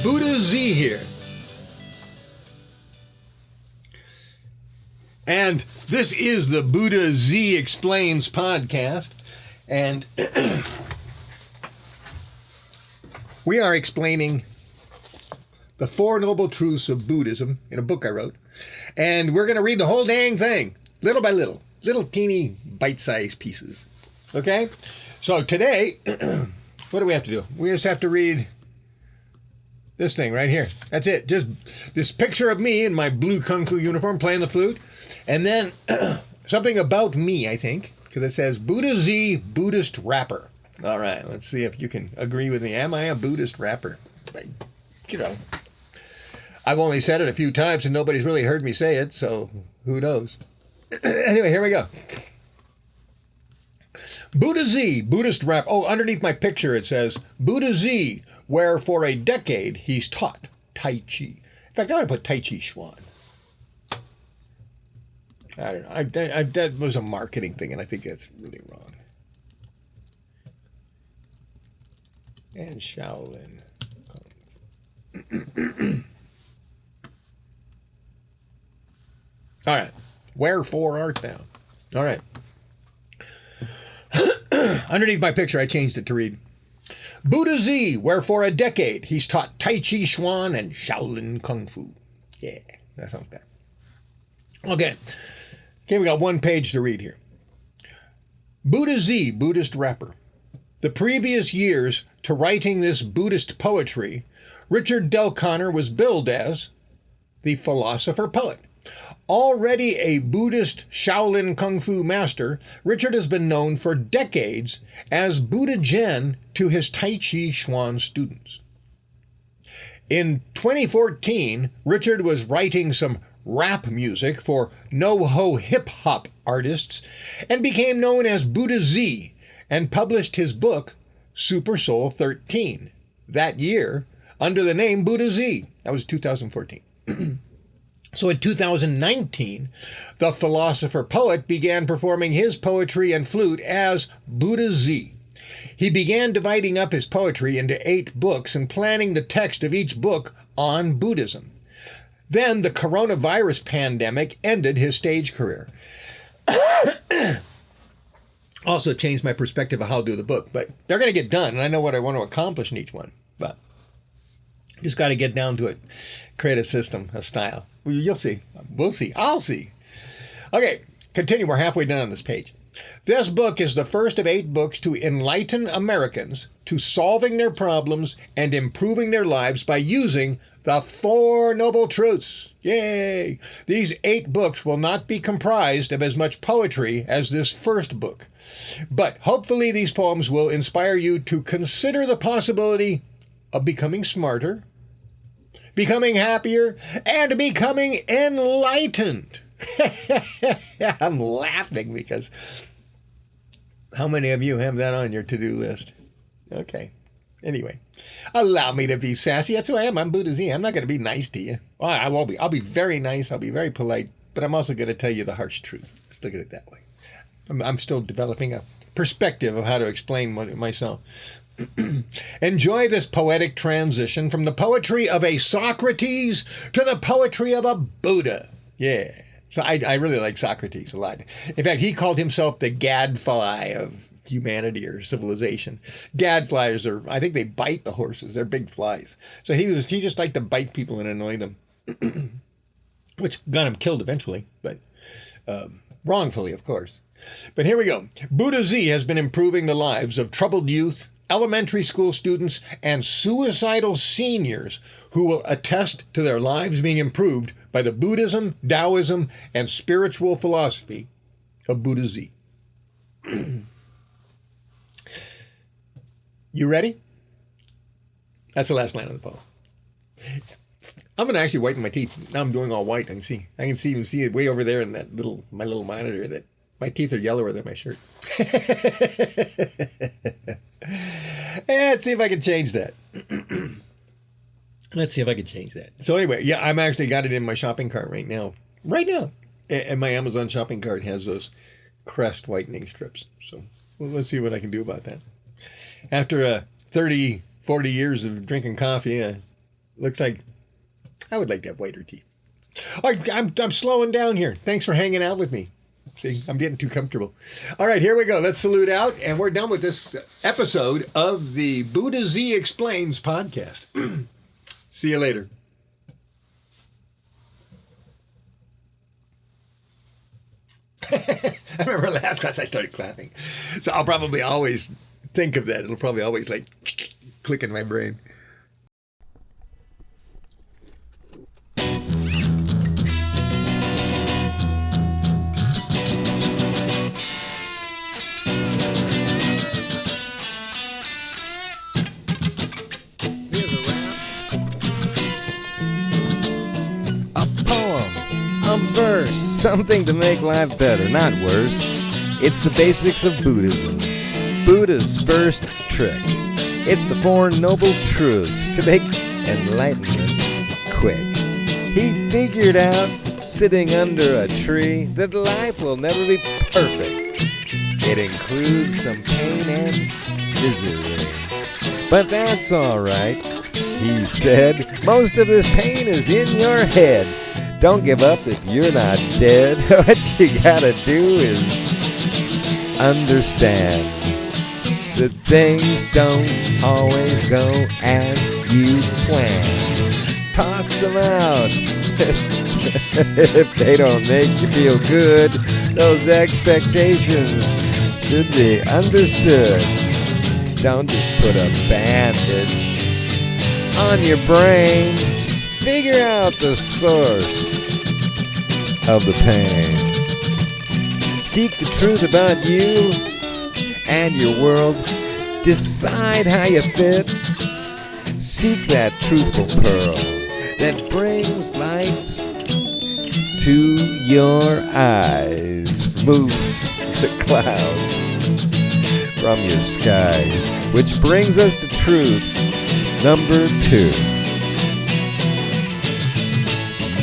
Buddha Z here. And this is the Buddha Z Explains podcast. And we are explaining the Four Noble Truths of Buddhism in a book I wrote. And we're going to read the whole dang thing, little by little teeny bite-sized pieces. Okay? So today, what do we have to do? We just have to read this thing right here. That's it. Just this picture of me in my blue kung fu uniform playing the flute. And then something about me, I think, because it says Buddha Z, Buddhist rapper. All right, let's see if you can agree with me. Am I a Buddhist rapper? You know, I've only said it a few times and nobody's really heard me say it, so who knows? Anyway, here we go. Buddha Z, Buddhist rap. Oh, underneath my picture it says, Buddha Z, where for a decade he's taught Tai Chi. In fact, I want to put Tai Chi Chuan. I don't know. That was a marketing thing, and I think that's really wrong. And Shaolin. All right. Wherefore art thou? All right. Underneath my picture, I changed it to read, Buddha Z, where for a decade he's taught Tai Chi Chuan and Shaolin Kung Fu. Yeah, that sounds bad. Okay, we got one page to read here. Buddha Z, Buddhist rapper. The previous years to writing this Buddhist poetry, Richard Del Conner was billed as the philosopher poet. Already a Buddhist Shaolin Kung Fu master, Richard has been known for decades as Buddha Jen to his Tai Chi Chuan students. In 2014, Richard was writing some rap music for no-ho hip-hop artists and became known as Buddha Z and published his book, Super Soul 13, that year under the name Buddha Z. That was 2014. So in 2019, the philosopher-poet began performing his poetry and flute as Buddha Z. He began dividing up his poetry into 8 books and planning the text of each book on Buddhism. Then the coronavirus pandemic ended his stage career. Also changed my perspective of how to do the book, but they're going to get done, and I know what I want to accomplish in each one, but just got to get down to it, create a system, a style. You'll see. We'll see. I'll see. Okay, continue. We're halfway down on this page. This book is the first of 8 books to enlighten Americans to solving their problems and improving their lives by using the Four Noble Truths. Yay! These 8 books will not be comprised of as much poetry as this first book, but hopefully these poems will inspire you to consider the possibility of becoming smarter, becoming happier, and becoming enlightened. I'm laughing because how many of you have that on your to-do list? Okay. Anyway, allow me to be sassy. That's who I am. I'm Buddha Z. I'm not going to be nice to you. Well, I won't be. I'll be very nice. I'll be very polite, but I'm also going to tell you the harsh truth. Let's look at it that way. I'm still developing a perspective of how to explain myself. Enjoy this poetic transition from the poetry of a Socrates to the poetry of a Buddha. Yeah. So I really like Socrates a lot. In fact, he called himself the gadfly of humanity or civilization. Gadflies are, I think they bite the horses. They're big flies. So he just liked to bite people and annoy them, which got him killed eventually, but wrongfully, of course. But here we go. Buddha Z has been improving the lives of troubled youth, elementary school students, and suicidal seniors who will attest to their lives being improved by the Buddhism, Taoism, and spiritual philosophy of Buddha Z. You ready? That's the last line of the poem. I'm going to actually whiten my teeth. Now I'm doing all white. I can even see it way over there in that my little monitor that my teeth are yellower than my shirt. Let's see if I can change that. So anyway, yeah, I'm actually got it in my shopping cart right now. And my Amazon shopping cart has those Crest whitening strips. So let's see what I can do about that. After 30, 40 years of drinking coffee, Looks like I would like to have whiter teeth. All right, I'm slowing down here. Thanks for hanging out with me. See, I'm getting too comfortable. All right, here we go. Let's salute out, and we're done with this episode of the Buddha Z Explains podcast. See you later. I remember last class I started clapping. So I'll probably always think of that. It'll probably always like click in my brain. A verse, something to make life better, not worse. It's the basics of Buddhism. Buddha's first trick. It's the Four Noble Truths to make enlightenment quick. He figured out, sitting under a tree, that life will never be perfect. It includes some pain and misery. But that's alright, he said. Most of this pain is in your head. Don't give up if you're not dead. What you gotta do is understand that things don't always go as you plan. Toss them out. If they don't make you feel good, those expectations should be understood. Don't just put a bandage on your brain. Figure out the source of the pain. Seek the truth about you and your world. Decide how you fit. Seek that truthful pearl that brings lights to your eyes. Moves the clouds from your skies. Which brings us to truth number 2.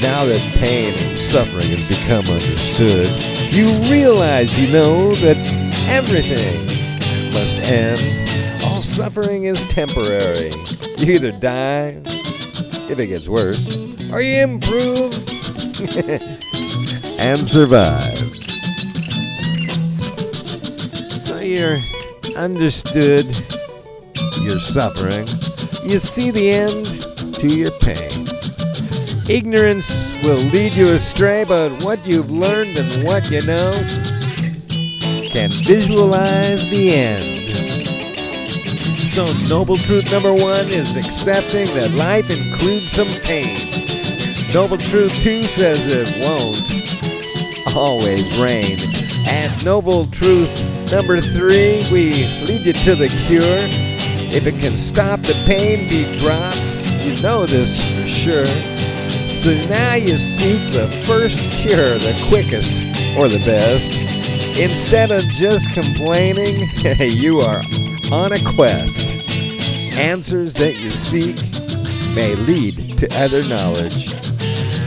Now that pain and suffering has become understood, you realize, that everything must end. All suffering is temporary. You either die, if it gets worse, or you improve and survive. So you're understood your suffering. You see the end to your pain. Ignorance will lead you astray, but what you've learned and what you know can visualize the end. So noble truth number 1 is accepting that life includes some pain. Noble truth 2 says it won't always rain. And noble truth number 3, we lead you to the cure. If it can stop the pain be dropped, you know this for sure. So now you seek the first cure, the quickest or the best. Instead of just complaining, you are on a quest. Answers that you seek may lead to other knowledge.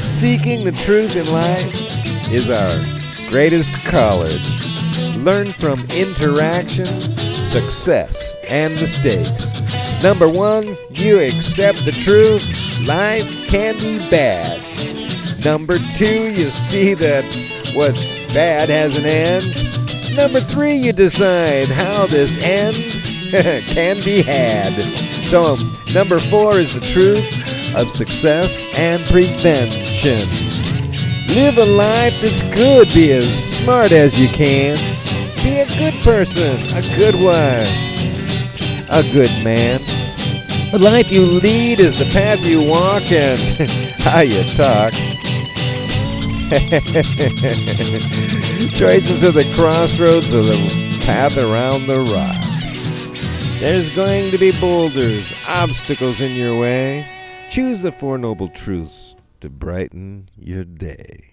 Seeking the truth in life is our greatest college. Learn from interaction, success, and mistakes. Number 1, you accept the truth. Life can be bad. Number 2, you see that what's bad has an end. Number 3, you decide how this end can be had. So number 4 is the truth of success and prevention. Live a life that's good. Be as smart as you can. Be a good person, a good wife, a good man. The life you lead is the path you walk and how you talk. Choices are the crossroads of the path around the rock. There's going to be boulders, obstacles in your way. Choose the 4 noble truths to brighten your day.